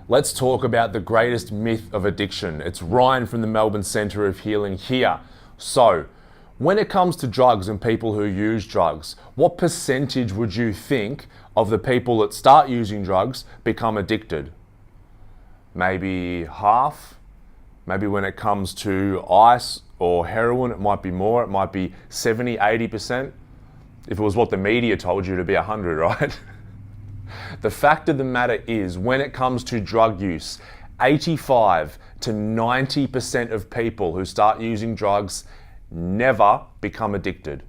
Let's talk about the greatest myth of addiction. It's Ryan from the Melbourne Centre of Healing here. So, when it comes to drugs and people who use drugs, what percentage would you think of the people that start using drugs become addicted? Maybe half? Maybe when it comes to ice or heroin, it might be more. It might be 70, 80%. If it was what the media told you, to be 100, right? The fact of the matter is, when it comes to drug use, 85 to 90% of people who start using drugs never become addicted.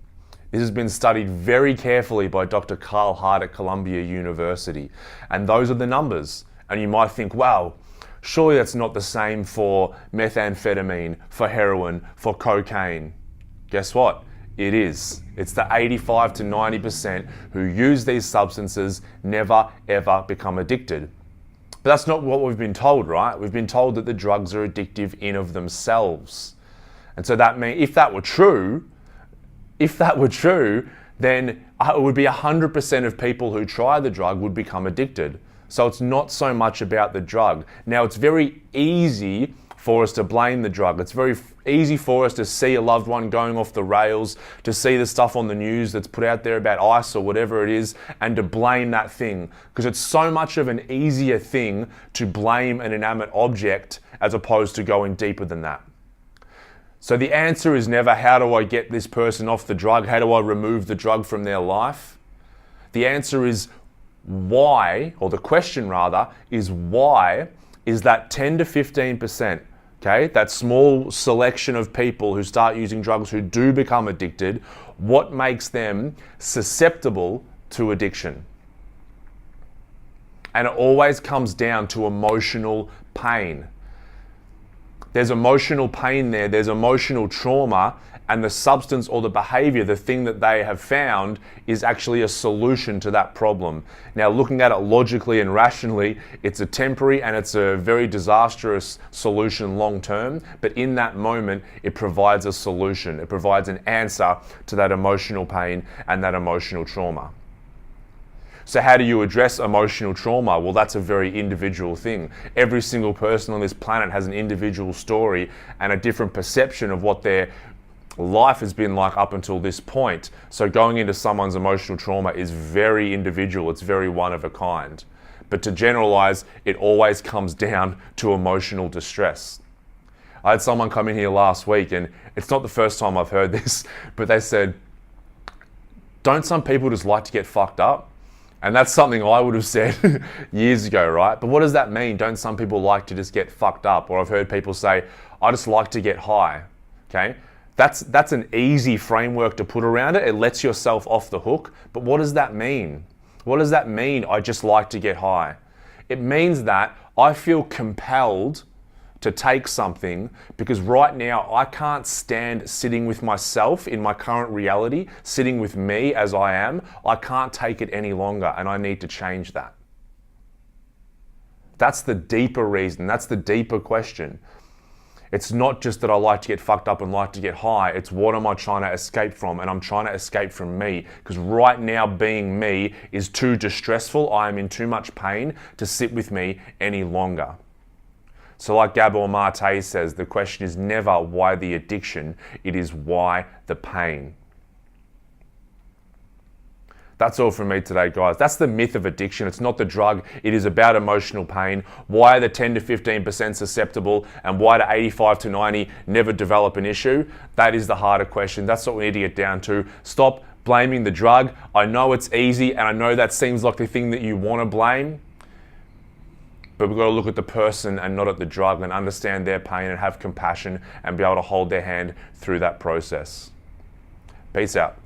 This has been studied very carefully by Dr. Carl Hart at Columbia University. And those are the numbers. And you might think, wow, surely that's not the same for methamphetamine, for heroin, for cocaine. Guess what? It is. It's the 85 to 90% who use these substances never ever become addicted. But that's not what we've been told, right? We've been told that the drugs are addictive in of themselves. And so that means if that were true, then it would be 100% of people who try the drug would become addicted. So it's not so much about the drug. Now, it's very easy for us to blame the drug. It's very easy for us to see a loved one going off the rails, to see the stuff on the news that's put out there about ice or whatever it is, and to blame that thing. Because it's so much of an easier thing to blame an inanimate object as opposed to going deeper than that. So the answer is never, how do I get this person off the drug? How do I remove the drug from their life? The answer is why, or the question rather, is why is that 10 to 15%, okay, that small selection of people who start using drugs who do become addicted, what makes them susceptible to addiction? And it always comes down to emotional pain. There's emotional pain there, there's emotional trauma, and the substance or the behavior, the thing that they have found, is actually a solution to that problem. Now, looking at it logically and rationally, it's a temporary and it's a very disastrous solution long term, but in that moment, it provides a solution. It provides an answer to that emotional pain and that emotional trauma. So how do you address emotional trauma? Well, that's a very individual thing. Every single person on this planet has an individual story and a different perception of what their life has been like up until this point. So going into someone's emotional trauma is very individual. It's very one of a kind. But to generalize, it always comes down to emotional distress. I had someone come in here last week, and it's not the first time I've heard this, but they said, don't some people just like to get fucked up? And that's something I would have said years ago, right? But what does that mean? Don't some people like to just get fucked up? Or I've heard people say, I just like to get high, okay? That's an easy framework to put around it. It lets yourself off the hook. But what does that mean? What does that mean, I just like to get high? It means that I feel compelled to take something because right now I can't stand sitting with myself in my current reality, sitting with me as I am. I can't take it any longer and I need to change that. That's the deeper reason. That's the deeper question. It's not just that I like to get fucked up and like to get high. It's what am I trying to escape from? And I'm trying to escape from me because right now being me is too distressful. I am in too much pain to sit with me any longer. So like Gabor Mate says, the question is never why the addiction, it is why the pain. That's all from me today, guys. That's the myth of addiction. It's not the drug. It is about emotional pain. Why are the 10 to 15% susceptible and why do 85 to 90 never develop an issue? That is the harder question. That's what we need to get down to. Stop blaming the drug. I know it's easy and I know that seems like the thing that you want to blame. But we've got to look at the person and not at the drug and understand their pain and have compassion and be able to hold their hand through that process. Peace out.